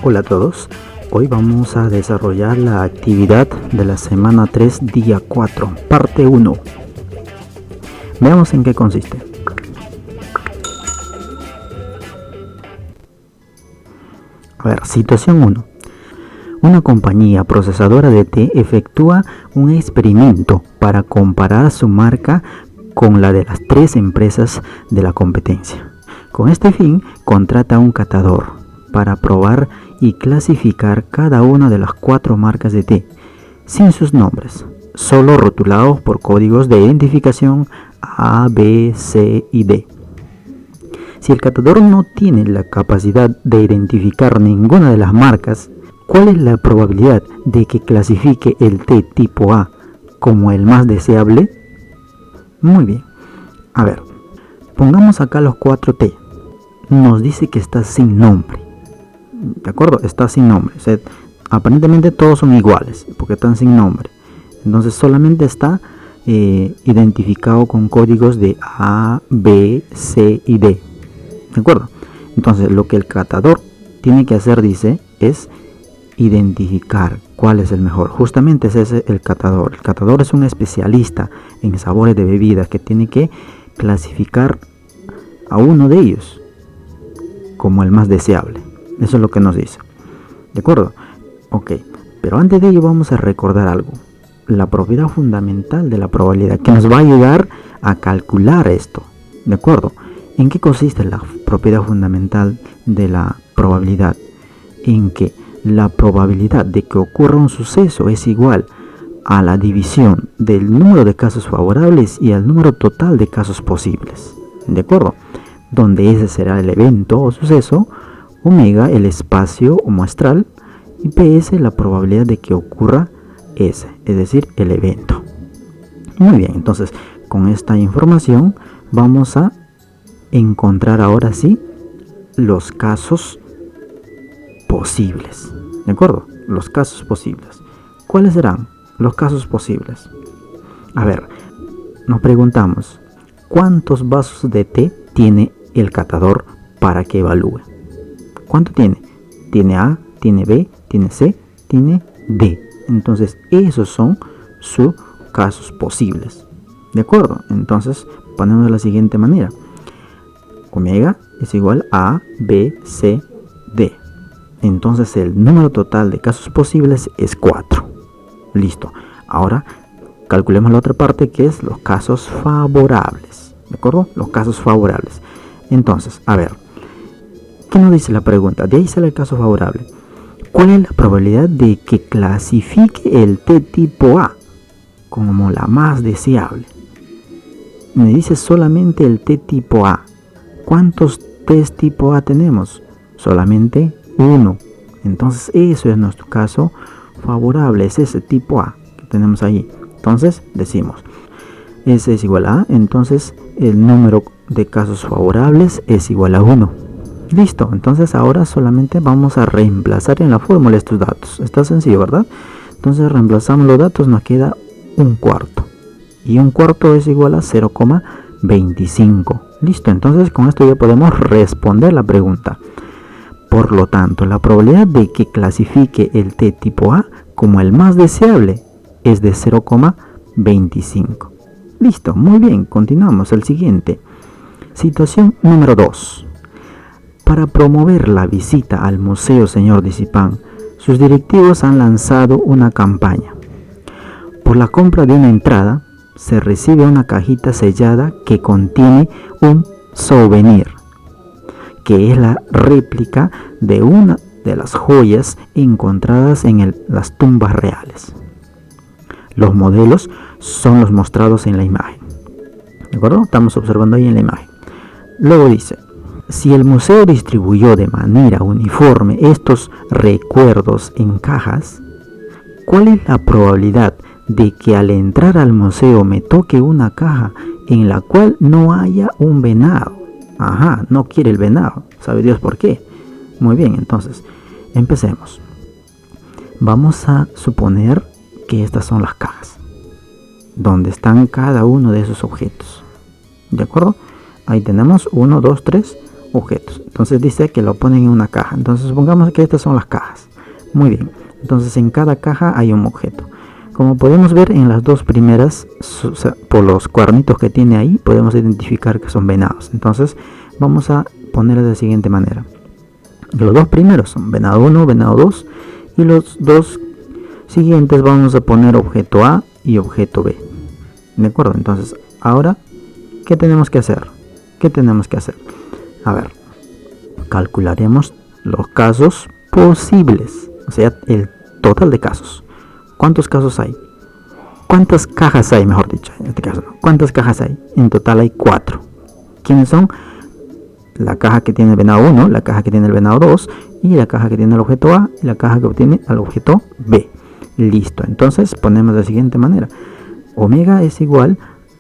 Hola a todos, hoy vamos a desarrollar la actividad de la semana 3, día 4, parte 1. Veamos en qué consiste. A ver, situación 1. Una compañía procesadora de té efectúa un experimento para comparar su marca con la de las 3 empresas de la competencia. Con este fin, contrata un catador para probar y clasificar cada una de las 4 marcas de té, sin sus nombres, solo rotulados por códigos de identificación A, B, C y D. Si el catador no tiene la capacidad de identificar ninguna de las marcas, ¿cuál es la probabilidad de que clasifique el té tipo A como el más deseable? Muy bien. A ver, pongamos acá los 4 té. Nos dice que está sin nombre. ¿De acuerdo? Está sin nombre. O sea, aparentemente todos son iguales porque están sin nombre. Entonces solamente está identificado con códigos de A, B, C y D. ¿De acuerdo? Entonces lo que el catador tiene que hacer, dice, es identificar cuál es el mejor. Justamente ese es el catador. El catador es un especialista en sabores de bebidas que tiene que clasificar a uno de ellos como el más deseable. Eso es lo que nos dice. ¿De acuerdo? Ok. Pero antes de ello vamos a recordar algo. La propiedad fundamental de la probabilidad que nos va a ayudar a calcular esto. ¿De acuerdo? ¿En qué consiste la propiedad fundamental de la probabilidad? En que la probabilidad de que ocurra un suceso es igual a la división del número de casos favorables y al número total de casos posibles. ¿De acuerdo? Donde ese será el evento o suceso, omega el espacio o muestral y ps la probabilidad de que ocurra ese, es decir, el evento. Muy bien, entonces con esta información vamos a encontrar ahora sí los casos posibles. ¿De acuerdo? Los casos posibles. ¿Cuáles serán los casos posibles? A ver, nos preguntamos, ¿cuántos vasos de té tiene el catador para que evalúe? ¿Cuánto tiene? Tiene A, tiene B, tiene C, tiene D. Entonces, esos son sus casos posibles. ¿De acuerdo? Entonces, ponemos de la siguiente manera. Omega es igual a B, C, D. Entonces, el número total de casos posibles es 4. Listo. Ahora, calculemos la otra parte que es los casos favorables. ¿De acuerdo? Los casos favorables. Entonces, a ver, ¿qué nos dice la pregunta? De ahí sale el caso favorable. ¿Cuál es la probabilidad de que clasifique el té tipo A como la más deseable? Me dice solamente el té tipo A. ¿Cuántos tés tipo A tenemos? Solamente 1. Entonces, eso es nuestro caso favorable. Es ese tipo A que tenemos ahí. Entonces, decimos, S es igual a A. Entonces, el número de casos favorables es igual a 1. Listo, entonces ahora solamente vamos a reemplazar en la fórmula estos datos. Está sencillo, ¿verdad? Entonces reemplazamos los datos, nos queda 1/4. Y 1/4 es igual a 0,25. Listo, entonces con esto ya podemos responder la pregunta. Por lo tanto, la probabilidad de que clasifique el té tipo A como el más deseable es de 0,25. Listo, muy bien, continuamos. El siguiente. Situación número 2. Para promover la visita al Museo Señor Disipán, sus directivos han lanzado una campaña. Por la compra de una entrada, se recibe una cajita sellada que contiene un souvenir, que es la réplica de una de las joyas encontradas en las tumbas reales. Los modelos son los mostrados en la imagen. ¿De acuerdo? Estamos observando ahí en la imagen. Luego dice, si el museo distribuyó de manera uniforme estos recuerdos en cajas, ¿cuál es la probabilidad de que al entrar al museo me toque una caja en la cual no haya un venado? Ajá, no quiere el venado. ¿Sabe Dios por qué? Muy bien, entonces, empecemos. Vamos a suponer que estas son las cajas, donde están cada uno de esos objetos. ¿De acuerdo? Ahí tenemos 1, 2, 3. objetos. Entonces dice que lo ponen en una caja. Entonces supongamos que estas son las cajas. Muy bien. Entonces en cada caja hay un objeto. Como podemos ver en las dos primeras, por los cuernitos que tiene ahí, podemos identificar que son venados. Entonces vamos a poner de la siguiente manera. Los dos primeros son venado 1, venado 2. Y los dos siguientes vamos a poner objeto A y objeto B. ¿De acuerdo? Entonces ahora, ¿qué tenemos que hacer? A ver, calcularemos los casos posibles, o sea, el total de casos. ¿Cuántos casos hay? ¿Cuántas cajas hay, mejor dicho? En este caso, ¿no? ¿Cuántas cajas hay? En total hay 4. ¿Quiénes son? La caja que tiene el venado 1, la caja que tiene el venado 2, y la caja que tiene el objeto A, y la caja que obtiene el objeto B. Listo, entonces ponemos de la siguiente manera. Omega es igual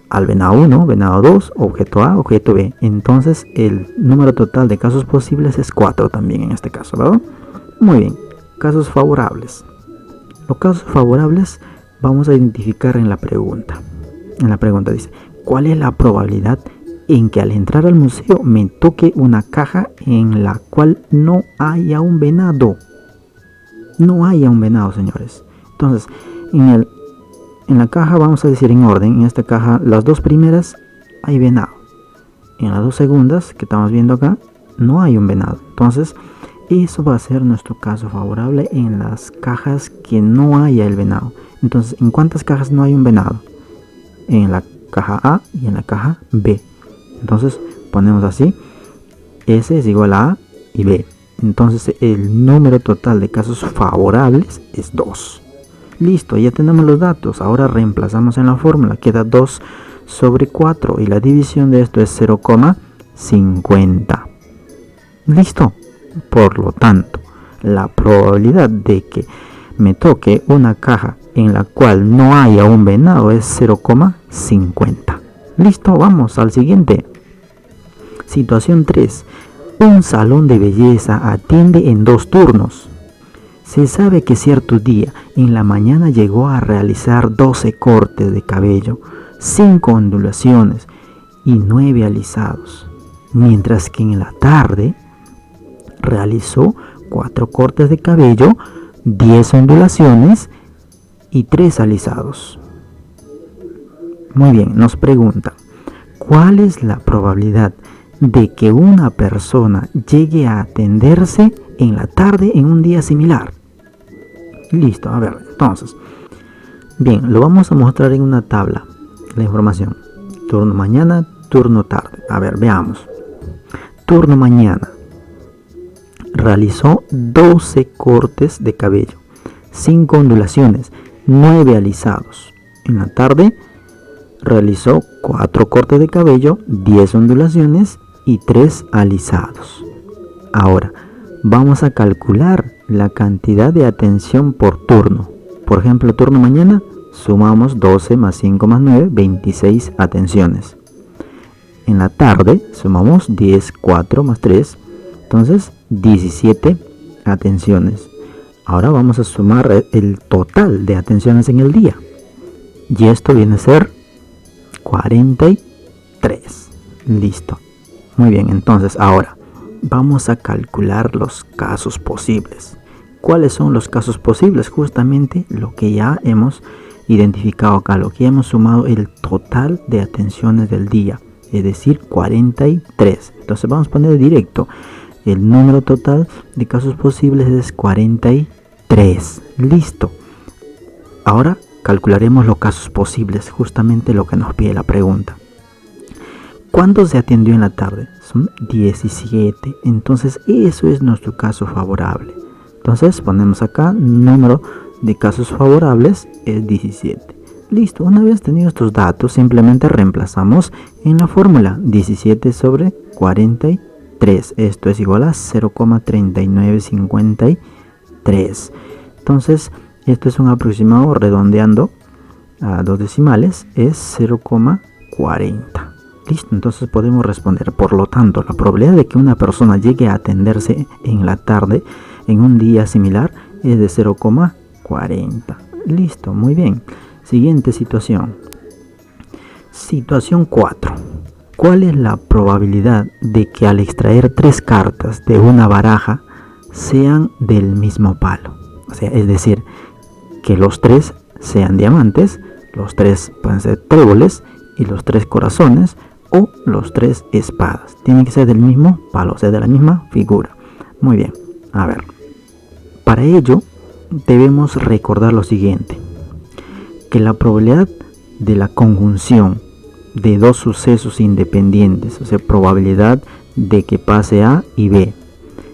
al venado 1, venado 2, objeto A, objeto B. Entonces el número total de casos posibles es 4 también en este caso, ¿verdad? Muy bien, casos favorables. Los casos favorables vamos a identificar en la pregunta. En la pregunta dice, ¿cuál es la probabilidad en que al entrar al museo me toque una caja en la cual no haya un venado? No haya un venado, señores. Entonces, en la caja vamos a decir en orden. En esta caja, las dos primeras hay venado. En las dos segundas que estamos viendo acá, no hay un venado. Entonces, eso va a ser nuestro caso favorable en las cajas que no haya el venado. Entonces, ¿en cuántas cajas no hay un venado? En la caja A y en la caja B. Entonces, ponemos así. S es igual a A y B. Entonces, el número total de casos favorables es 2. Listo, ya tenemos los datos. Ahora reemplazamos en la fórmula. Queda 2 sobre 4 y la división de esto es 0,50. Listo. Por lo tanto, la probabilidad de que me toque una caja en la cual no haya un venado es 0,50. Listo, vamos al siguiente. Situación 3. Un salón de belleza atiende en 2 turnos. Se sabe que cierto día en la mañana llegó a realizar 12 cortes de cabello, 5 ondulaciones y 9 alisados, mientras que en la tarde realizó 4 cortes de cabello, 10 ondulaciones y 3 alisados. Muy bien, nos pregunta, ¿cuál es la probabilidad de que una persona llegue a atenderse en la tarde en un día similar? Listo, a ver, entonces, bien, lo vamos a mostrar en una tabla, la información. Turno mañana, turno tarde. A ver, veamos. Turno mañana. Realizó 12 cortes de cabello, 5 ondulaciones, 9 alisados. En la tarde realizó 4 cortes de cabello, 10 ondulaciones y 3 alisados. Ahora vamos a calcular la cantidad de atención por turno. Por ejemplo, turno mañana, sumamos 12 más 5 más 9, 26 atenciones. En la tarde sumamos 10, 4 más 3, entonces 17 atenciones. Ahora vamos a sumar el total de atenciones en el día. Y esto viene a ser 43. Listo. Muy bien, entonces ahora vamos a calcular los casos posibles. ¿Cuáles son los casos posibles? Justamente lo que ya hemos identificado acá, lo que ya hemos sumado el total de atenciones del día, es decir, 43. Entonces vamos a poner directo. El número total de casos posibles es 43. Listo. Ahora calcularemos los casos posibles, justamente lo que nos pide la pregunta. ¿Cuánto se atendió en la tarde? Son 17. Entonces eso es nuestro caso favorable. Entonces ponemos acá, número de casos favorables es 17. Listo, una vez tenido estos datos, simplemente reemplazamos en la fórmula 17 sobre 43. Esto es igual a 0,3953. Entonces, esto es un aproximado redondeando a 2 decimales, es 0,40. Listo, entonces podemos responder. Por lo tanto, la probabilidad de que una persona llegue a atenderse en la tarde en un día similar es de 0,40. Listo, muy bien. Siguiente situación. Situación 4. ¿cuál es la probabilidad de que al extraer 3 cartas de una baraja sean del mismo palo? O sea, es decir, que los 3 sean diamantes, los 3 pueden ser tréboles y los 3 corazones o los 3 espadas. Tienen que ser del mismo palo, o sea, de la misma figura. Muy bien, a ver. Para ello debemos recordar lo siguiente, que la probabilidad de la conjunción de dos sucesos independientes, o sea, probabilidad de que pase A y B,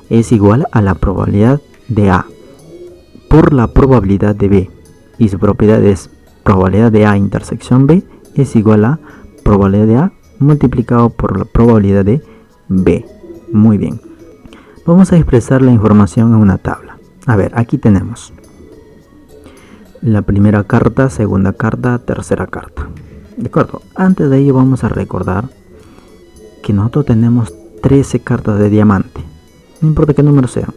es igual a la probabilidad de A por la probabilidad de B, y su propiedad es probabilidad de A intersección B es igual a probabilidad de A multiplicado por la probabilidad de B. Muy bien, vamos a expresar la información en una tabla. A ver, aquí tenemos la primera carta, segunda carta, tercera carta. De acuerdo, antes de ello vamos a recordar que nosotros tenemos 13 cartas de diamante. No importa qué número sean,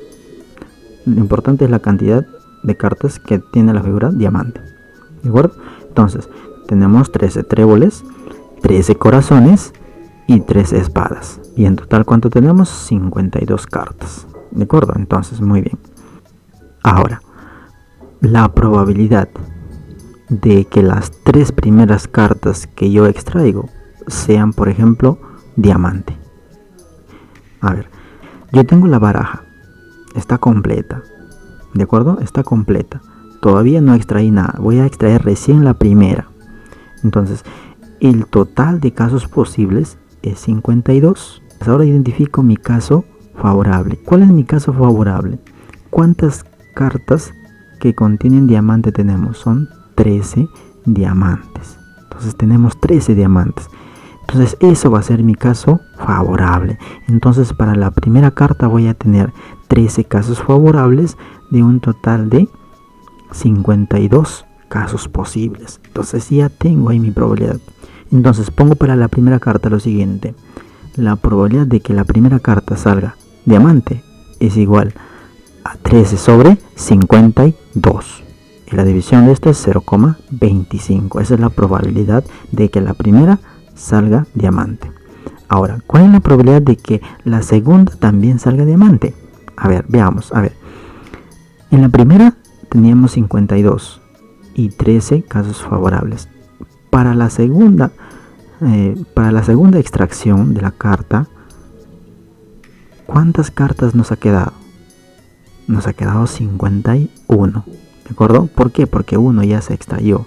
lo importante es la cantidad de cartas que tiene la figura diamante. ¿De acuerdo? Entonces, tenemos 13 tréboles, 13 corazones y 13 espadas. Y en total, ¿cuánto tenemos? 52 cartas. ¿De acuerdo? Entonces, muy bien. Ahora, la probabilidad de que las 3 primeras cartas que yo extraigo sean, por ejemplo, diamante. A ver, yo tengo la baraja, está completa, ¿de acuerdo? Está completa, todavía no extraí nada, voy a extraer recién la primera. Entonces, el total de casos posibles es 52. Ahora identifico mi caso favorable. ¿Cuál es mi caso favorable? ¿Cuántas cartas que contienen diamante tenemos? Son 13 diamantes. Entonces tenemos 13 diamantes. Entonces eso va a ser mi caso favorable. Entonces para la primera carta voy a tener 13 casos favorables de un total de 52 casos posibles. Entonces ya tengo ahí mi probabilidad. Entonces pongo para la primera carta lo siguiente. La probabilidad de que la primera carta salga diamante es igual a 13 sobre 52. Y la división de esto es 0,25. Esa es la probabilidad de que la primera salga diamante. Ahora, ¿cuál es la probabilidad de que la segunda también salga diamante? A ver, veamos. A ver, en la primera teníamos 52 y 13 casos favorables. Para la segunda extracción de la carta, ¿cuántas cartas nos ha quedado? Nos ha quedado 51. ¿De acuerdo? ¿Por qué? Porque uno ya se extrayó.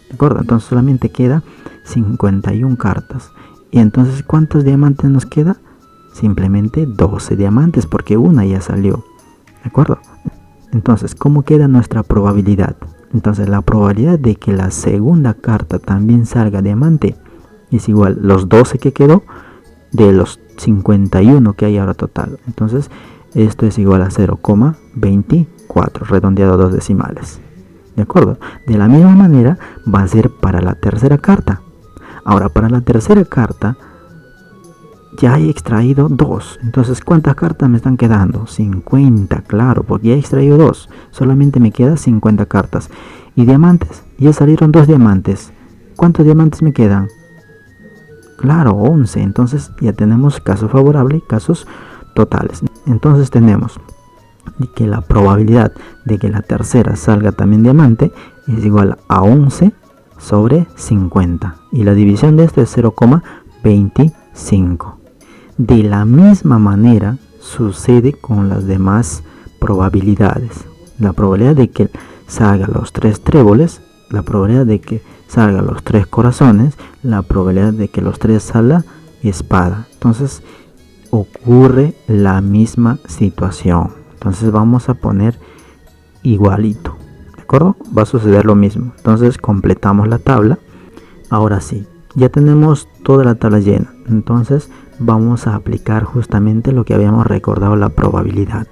¿De acuerdo? Entonces solamente queda 51 cartas. Y entonces, ¿cuántos diamantes nos queda? Simplemente 12 diamantes, porque una ya salió. ¿De acuerdo? Entonces, ¿cómo queda nuestra probabilidad? Entonces, la probabilidad de que la segunda carta también salga diamante es igual los 12 que quedó de los 51 que hay ahora total. Entonces, esto es igual a 0,24, redondeado a 2 decimales. ¿De acuerdo? De la misma manera va a ser para la tercera carta. Ahora, para la tercera carta ya he extraído 2. Entonces, ¿cuántas cartas me están quedando? 50, claro, porque ya he extraído 2. Solamente me quedan 50 cartas. ¿Y diamantes? Ya salieron 2 diamantes. ¿Cuántos diamantes me quedan? Claro, 11. Entonces ya tenemos caso favorable y casos totales. Entonces tenemos que la probabilidad de que la tercera salga también diamante es igual a 11 sobre 50. Y la división de esto es 0,25. De la misma manera sucede con las demás probabilidades. La probabilidad de que salgan los 3 tréboles, la probabilidad de que salgan los 3 corazones, la probabilidad de que los 3 salga espada. Entonces ocurre la misma situación. Entonces vamos a poner igualito. ¿De acuerdo? Va a suceder lo mismo. Entonces completamos la tabla. Ahora sí, ya tenemos toda la tabla llena. Entonces vamos a aplicar justamente lo que habíamos recordado, la probabilidad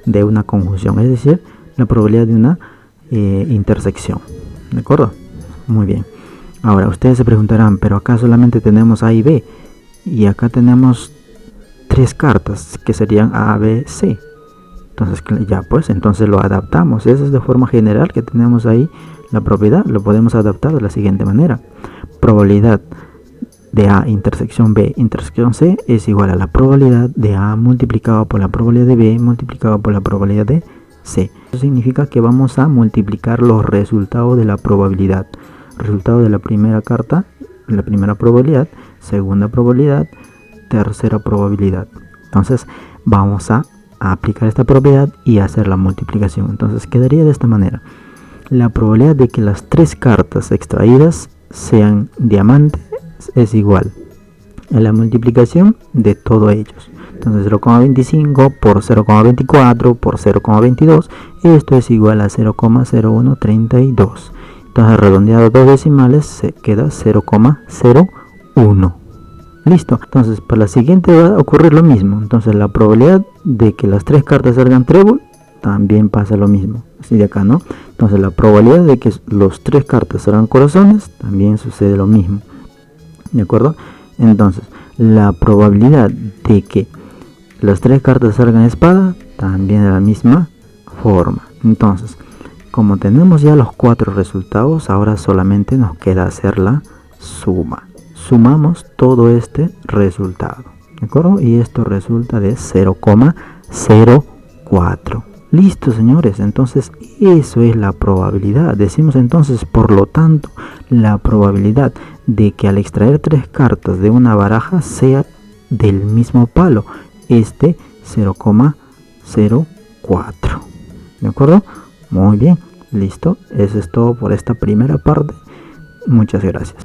de una conjunción, es decir, la probabilidad de una intersección. ¿De acuerdo? Muy bien. Ahora ustedes se preguntarán, pero acá solamente tenemos A y B y acá tenemos 3 cartas que serían A, B, C. Entonces ya pues, entonces lo adaptamos. Eso es de forma general que tenemos ahí la propiedad. Lo podemos adaptar de la siguiente manera. Probabilidad de A intersección B intersección C es igual a la probabilidad de A multiplicado por la probabilidad de B multiplicado por la probabilidad de C. Eso significa que vamos a multiplicar los resultados de la probabilidad. Resultado de la primera carta, la primera probabilidad, segunda probabilidad, tercera probabilidad. Entonces vamos a aplicar esta propiedad y hacer la multiplicación. Entonces quedaría de esta manera: la probabilidad de que las tres cartas extraídas sean diamantes es igual a la multiplicación de todos ellos. Entonces 0,25 por 0,24 por 0,22, esto es igual a 0,0132. Entonces redondeado dos decimales se queda 0,01. Listo. Entonces para la siguiente va a ocurrir lo mismo. Entonces la probabilidad de que las tres cartas salgan trébol también pasa lo mismo. Así de acá, ¿no? Entonces la probabilidad de que los tres cartas salgan corazones también sucede lo mismo. ¿De acuerdo? Entonces la probabilidad de que las tres cartas salgan espada también de la misma forma. Entonces, como tenemos ya los cuatro resultados, ahora solamente nos queda hacer la suma. Sumamos todo este resultado, ¿de acuerdo? Y esto resulta de 0,04. Listo, señores. Entonces eso es la probabilidad. Decimos entonces, por lo tanto, la probabilidad de que al extraer tres cartas de una baraja sea del mismo palo, 0,04. ¿De acuerdo? Muy bien. Listo. Eso es todo por esta primera parte. Muchas gracias.